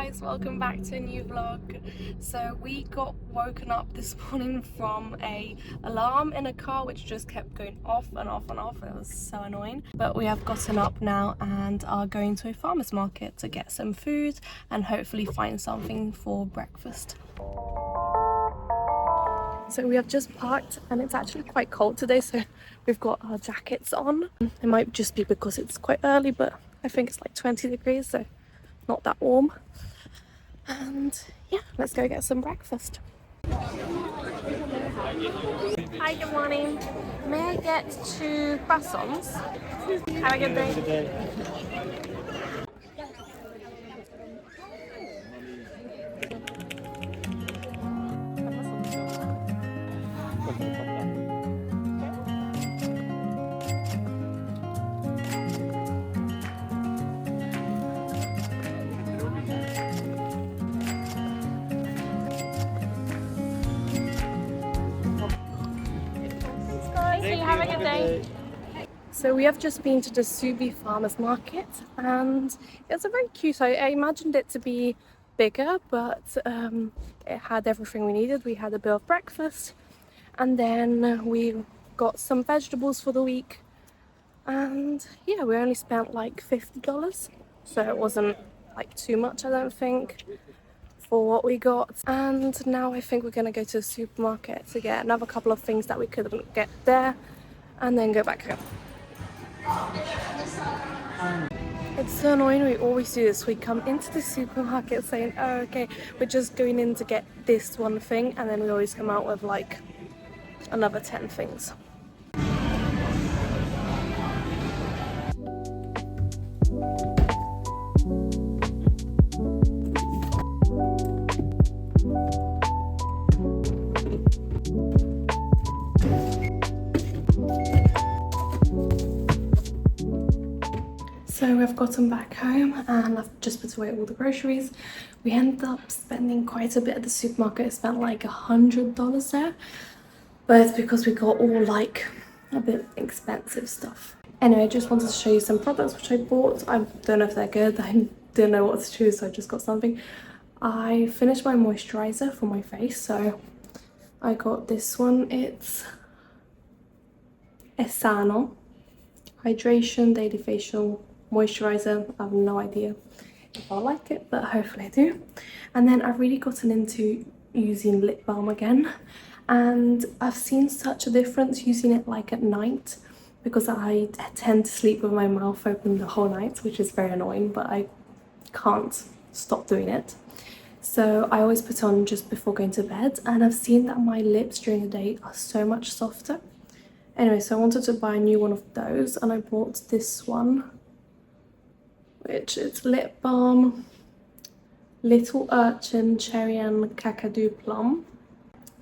guys, welcome back to a new vlog. So we got woken up this morning from a alarm in a car which just kept going off and off and off. It was so annoying, but we have gotten up now and are going to a farmer's market to get some food and hopefully find something for breakfast. So we have just parked and it's actually quite cold today, so we've got our jackets on. It might just be because it's quite early, but I think it's like 20 degrees, so not that warm. And yeah, let's go get some breakfast. Hi, good morning. May I get 2 croissants? Have a good day. Thanks, guys. Have a good day. So we have just been to the Subi Farmers Market and it's a very cute. I imagined it to be bigger, but it had everything we needed. We had a bit of breakfast and then we got some vegetables for the week, and yeah, we only spent like $50, so it wasn't like too much, I don't think, for what we got. And now I think we're gonna go to the supermarket to get another couple of things that we couldn't get there and then go back home. It's so annoying, we always do this. We come into the supermarket saying, oh okay, we're just going in to get this one thing, and then we always come out with like another 10 things. So we've gotten back home and I've just put away all the groceries. We ended up spending quite a bit at the supermarket. I spent like $100 there, but it's because we got all like a bit expensive stuff. Anyway, I just wanted to show you some products which I bought. I don't know if they're good. I didn't know what to choose, so I just got something. I finished my moisturizer for my face, so I got this one. It's Esano Hydration Daily Facial Moisturizer. I have no idea if I like it, but hopefully I do. And then I've really gotten into using lip balm again, and I've seen such a difference using it like at night, because I tend to sleep with my mouth open the whole night, which is very annoying, but I can't stop doing it. So I always put it on just before going to bed, and I've seen that my lips during the day are so much softer. Anyway, so I wanted to buy a new one of those, and I bought this one, which is lip balm Little Urchin Cherry and Kakadu Plum,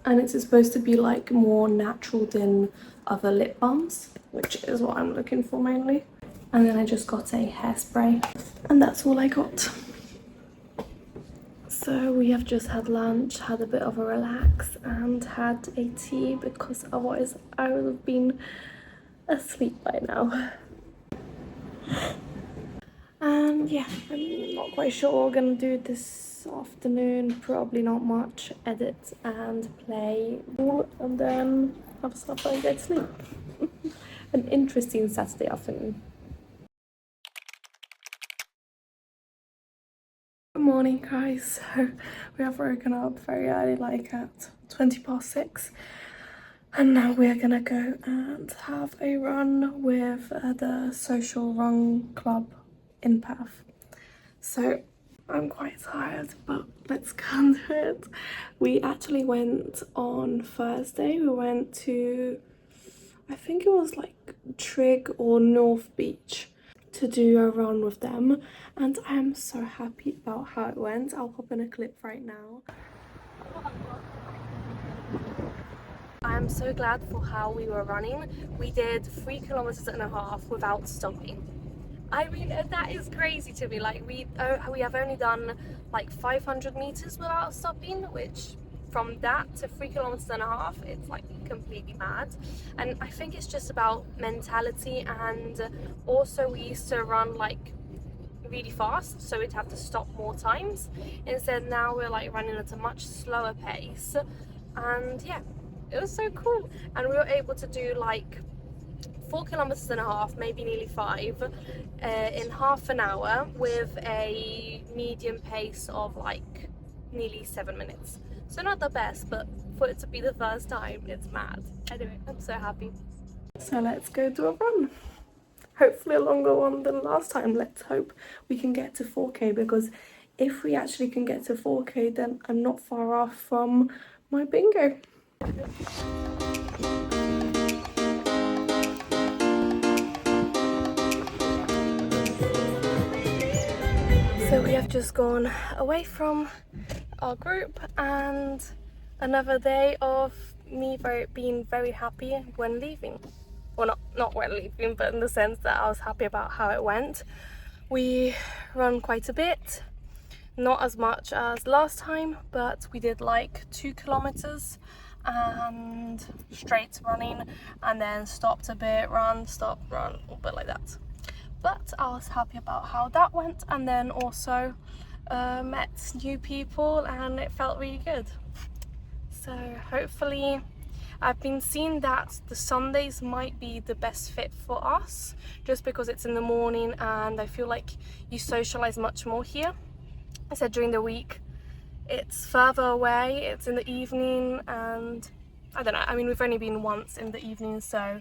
and it's supposed to be like more natural than other lip balms, which is what I'm looking for mainly. And then I just got a hairspray, and that's all I got. So we have just had lunch, had a bit of a relax, and had a tea, because otherwise I would have been asleep by now. And yeah, I'm not quite sure what we're gonna do this afternoon. Probably not much. Edit and play, and then have supper and go to sleep. An interesting Saturday afternoon. Good morning, guys. So we have woken up very early, like at 6:20, and now we're gonna go and have a run with the social run club in Perth. So I'm quite tired, but let's go and do it. We actually went on Thursday. We went to, I think it was like Trig or North Beach, to do a run with them, and I am so happy about how it went. I'll pop in a clip right now. I am so glad for how we were running. We did 3.5 kilometers without stopping. I mean, that is crazy to me. Like we have only done like 500 meters without stopping, which from that to 3.5 kilometers, it's like completely mad. And I think it's just about mentality, and also we used to run like really fast, so we'd have to stop more times. Instead now we're like running at a much slower pace, and yeah, it was so cool. And we were able to do like 4.5 kilometers, maybe nearly 5, in half an hour with a medium pace of like nearly 7 minutes. So not the best, but for it to be the first time, it's mad. Anyway, I'm so happy. So let's go do a run. Hopefully a longer one than last time. Let's hope we can get to 4K, because if we actually can get to 4K, then I'm not far off from my bingo. So we have just gone away from our group, and another day of me being very happy when leaving. Well, not when leaving, but in the sense that I was happy about how it went. We run quite a bit, not as much as last time, but we did like 2 kilometers and straight running, and then stopped a bit, run, stop, run, a bit like that. But I was happy about how that went, and then also met new people, and it felt really good. So hopefully, I've been seeing that the Sundays might be the best fit for us, just because it's in the morning and I feel like you socialise much more here. I said during the week it's further away, it's in the evening, and I don't know, I mean, we've only been once in the evening, so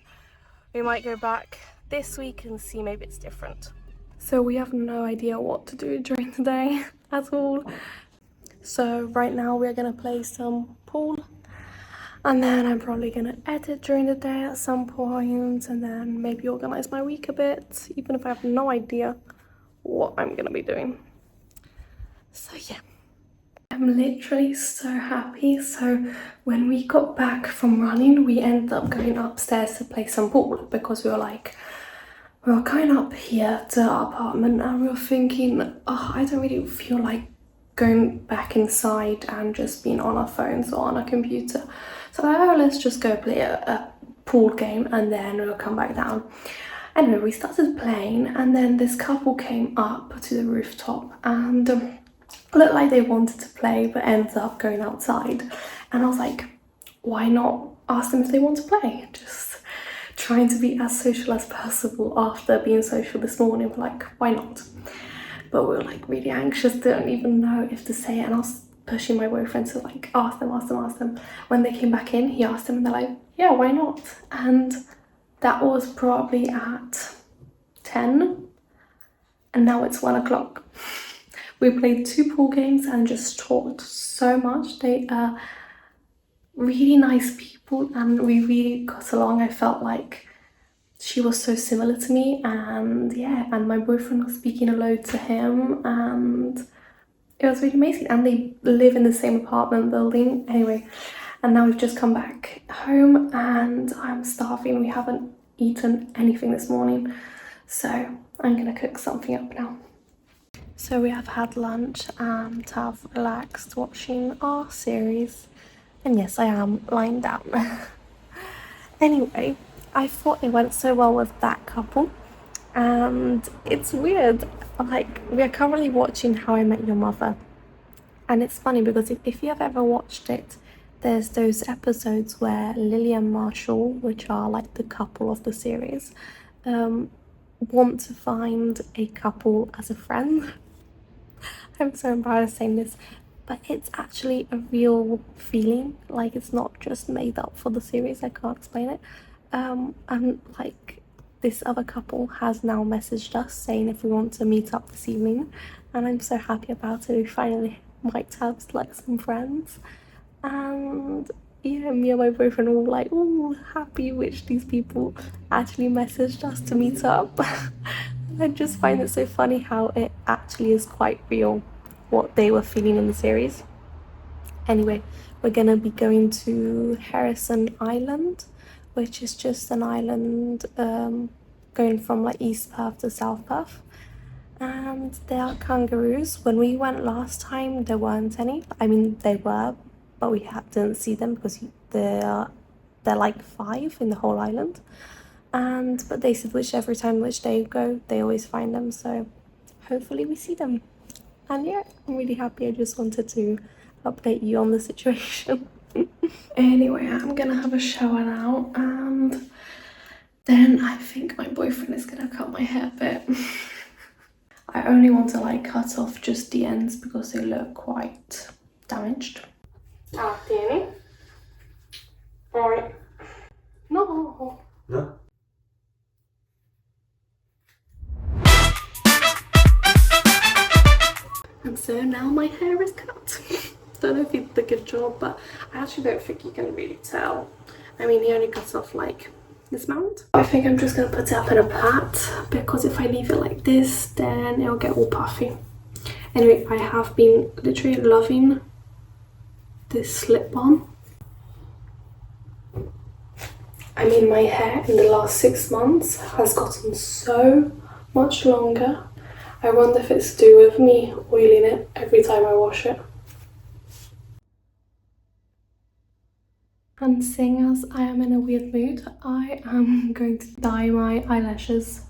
we might go back this week and see maybe it's different. So we have no idea what to do during the day at all. So right now we're gonna play some pool, and then I'm probably gonna edit during the day at some point, and then maybe organize my week a bit, even if I have no idea what I'm gonna be doing. So yeah, I'm literally so happy. So when we got back from running, we ended up going upstairs to play some pool, because we were going up here to our apartment, and we were thinking, oh, I don't really feel like going back inside and just being on our phones or on a computer. So oh, let's just go play a pool game, and then we'll come back down. Anyway, we started playing, and then this couple came up to the rooftop and looked like they wanted to play, but ended up going outside. And I was like, why not ask them if they want to play? Just trying to be as social as possible after being social this morning. We're like, why not? But we were like really anxious, didn't even know if to say it, and I was pushing my boyfriend to like ask them. When they came back in, he asked them, and they're like, yeah, why not? And that was probably at 10, and now it's 1 o'clock. We played 2 pool games and just talked so much. They are really nice people, and we really got along. I felt like she was so similar to me, and yeah, and my boyfriend was speaking a lot to him, and it was really amazing. And they live in the same apartment building anyway. And now we've just come back home and I'm starving. We haven't eaten anything this morning, so I'm gonna cook something up now. So we have had lunch and have relaxed watching our series, and yes, I am lying down. Anyway, I thought it went so well with that couple, and it's weird, like, we are currently watching How I Met Your Mother, and it's funny because if you have ever watched it, there's those episodes where Lily and Marshall, which are like the couple of the series, want to find a couple as a friend. I'm so embarrassed saying this, but it's actually a real feeling. Like, it's not just made up for the series. I can't explain it. And like, this other couple has now messaged us saying if we want to meet up this evening, and I'm so happy about it. We finally might have like some friends, and yeah, me and my boyfriend were all like, oh, happy which these people actually messaged us to meet up. I just find it so funny how it actually is quite real what they were feeling in the series. Anyway, we're gonna be going to Harrison Island, which is just an island going from like East Perth to South Perth, and there are kangaroos. When we went last time, there weren't any. I mean, they were, but we didn't see them because they're like 5 in the whole island. But they said which day you go, they always find them, so hopefully we see them. And yeah, I'm really happy. I just wanted to update you on the situation. Anyway, I'm gonna have a shower now, and then I think my boyfriend is gonna cut my hair a bit. I only want to like cut off just the ends because they look quite damaged. Ah, tieni. Alright. No. No? And so now my hair is cut. Don't know if he did a good job, but I actually don't think you can really tell. I mean, he only cuts off like this amount. I think I'm just gonna put it up in a plait because if I leave it like this, then it'll get all puffy. Anyway, I have been literally loving this lip balm. I mean, my hair in the last 6 months has gotten so much longer. I wonder if it's to do with me oiling it every time I wash it. And seeing as I am in a weird mood, I am going to dye my eyelashes.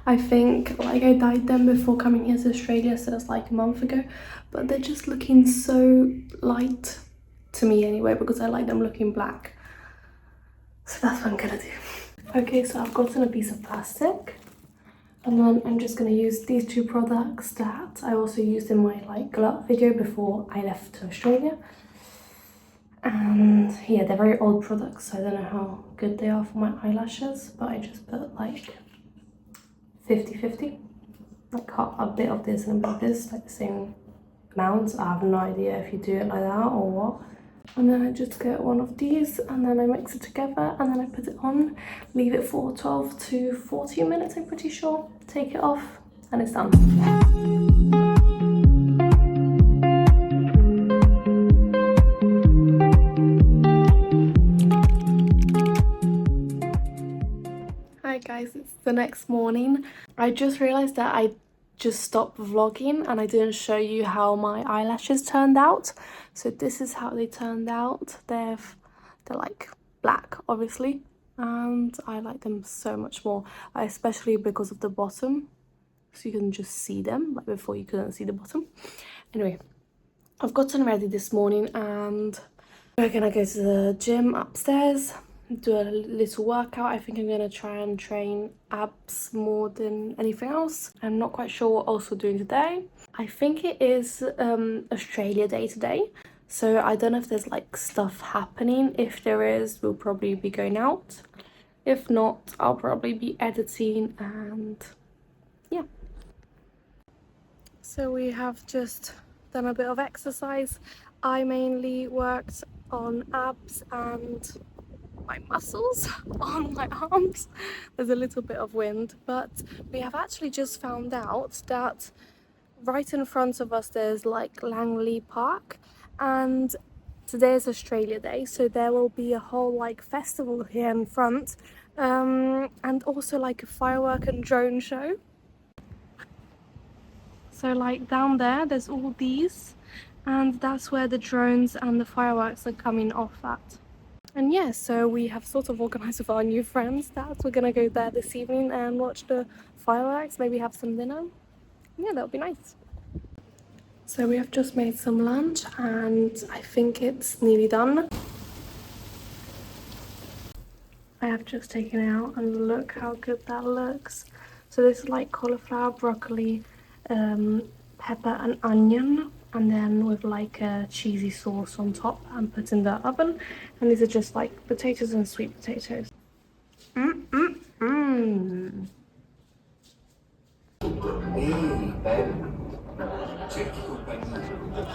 I think like I dyed them before coming here to Australia, so that's like a month ago, but they're just looking so light to me anyway because I like them looking black. So that's what I'm gonna do. Okay, so I've gotten a piece of plastic, and then I'm just gonna use these 2 products that I also used in my like glow video before I left to Australia. And yeah, they're very old products, so I don't know how good they are for my eyelashes, but I just put like 50-50, like a bit of this and a bit of this, like the same amount. I have no idea if you do it like that or what. And then I just get one of these and then I mix it together and then I put it on, leave it for 12 to 14 minutes, I'm pretty sure, take it off and it's done. Hi guys, it's the next morning. I just realised that I just stopped vlogging and I didn't show you how my eyelashes turned out. So this is how they turned out. They're like black, obviously, and I like them so much more, especially because of the bottom, so you can just see them, like before you couldn't see the bottom. Anyway, I've gotten ready this morning and we're gonna go to the gym upstairs, do a little workout. I think I'm gonna try and train abs more than anything else. I'm not quite sure what else we're doing today. I think it is Australia Day today, so I don't know if there's like stuff happening. If there is, we'll probably be going out. If not, I'll probably be editing and yeah. So we have just done a bit of exercise. I mainly worked on abs and my muscles on my arms. There's a little bit of wind, but we have actually just found out that right in front of us there's like Langley Park, and today is Australia Day, so there will be a whole like festival here in front, and also like a firework and drone show. So like down there there's all these, and that's where the drones and the fireworks are coming off at. And yeah, so we have sort of organised with our new friends that we're gonna go there this evening and watch the fireworks, maybe have some dinner. Yeah, that would be nice. So we have just made some lunch and I think it's nearly done. I have just taken it out and look how good that looks. So this is like cauliflower, broccoli, pepper and onion, and then with like a cheesy sauce on top and put in the oven. And these are just like potatoes and sweet potatoes.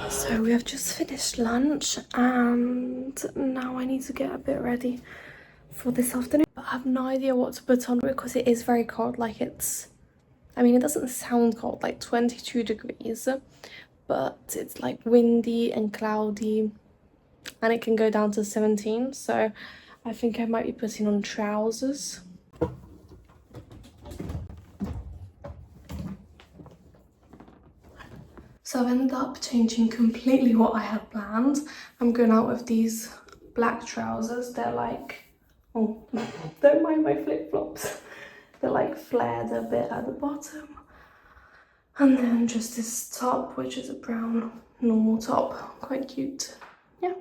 So we have just finished lunch and now I need to get a bit ready for this afternoon. But I have no idea what to put on because it is very cold. Like I mean, it doesn't sound cold, like 22 degrees, but it's like windy and cloudy and it can go down to 17. So I think I might be putting on trousers. So I've ended up changing completely what I had planned. I'm going out with these black trousers. They're like, oh, don't mind my flip-flops. They're like flared a bit at the bottom. And then just this top, which is a brown normal top, quite cute. Yeah,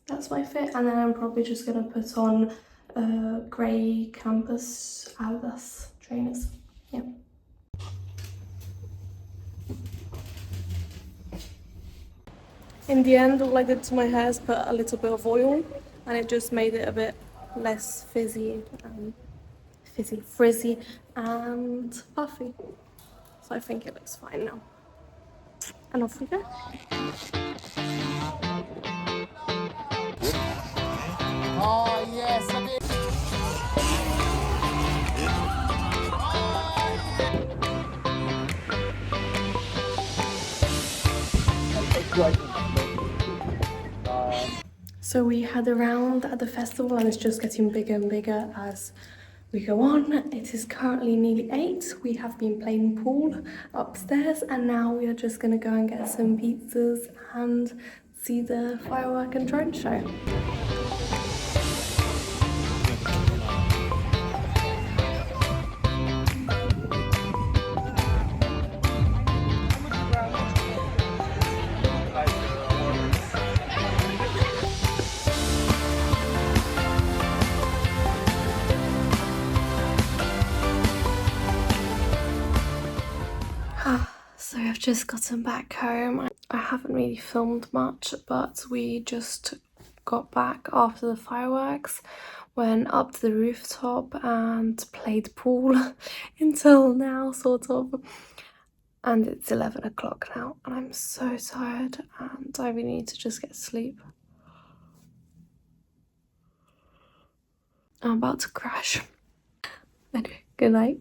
that's my fit. And then I'm probably just gonna put on grey campus Adidas trainers. Yeah. In the end, all I did to my hair is put a little bit of oil, and it just made it a bit less frizzy and puffy. So I think it looks fine now. And off we go. Oh, yes, I did. So we had a round at the festival and it's just getting bigger and bigger as we go on. It is currently nearly 8. We have been playing pool upstairs and now we are just gonna go and get some pizzas and see the firework and drone show. So I've just gotten back home. I haven't really filmed much, but we just got back after the fireworks, went up to the rooftop and played pool until now, sort of. And it's 11 o'clock now and I'm so tired and I really need to just get to sleep. I'm about to crash. Anyway, good night.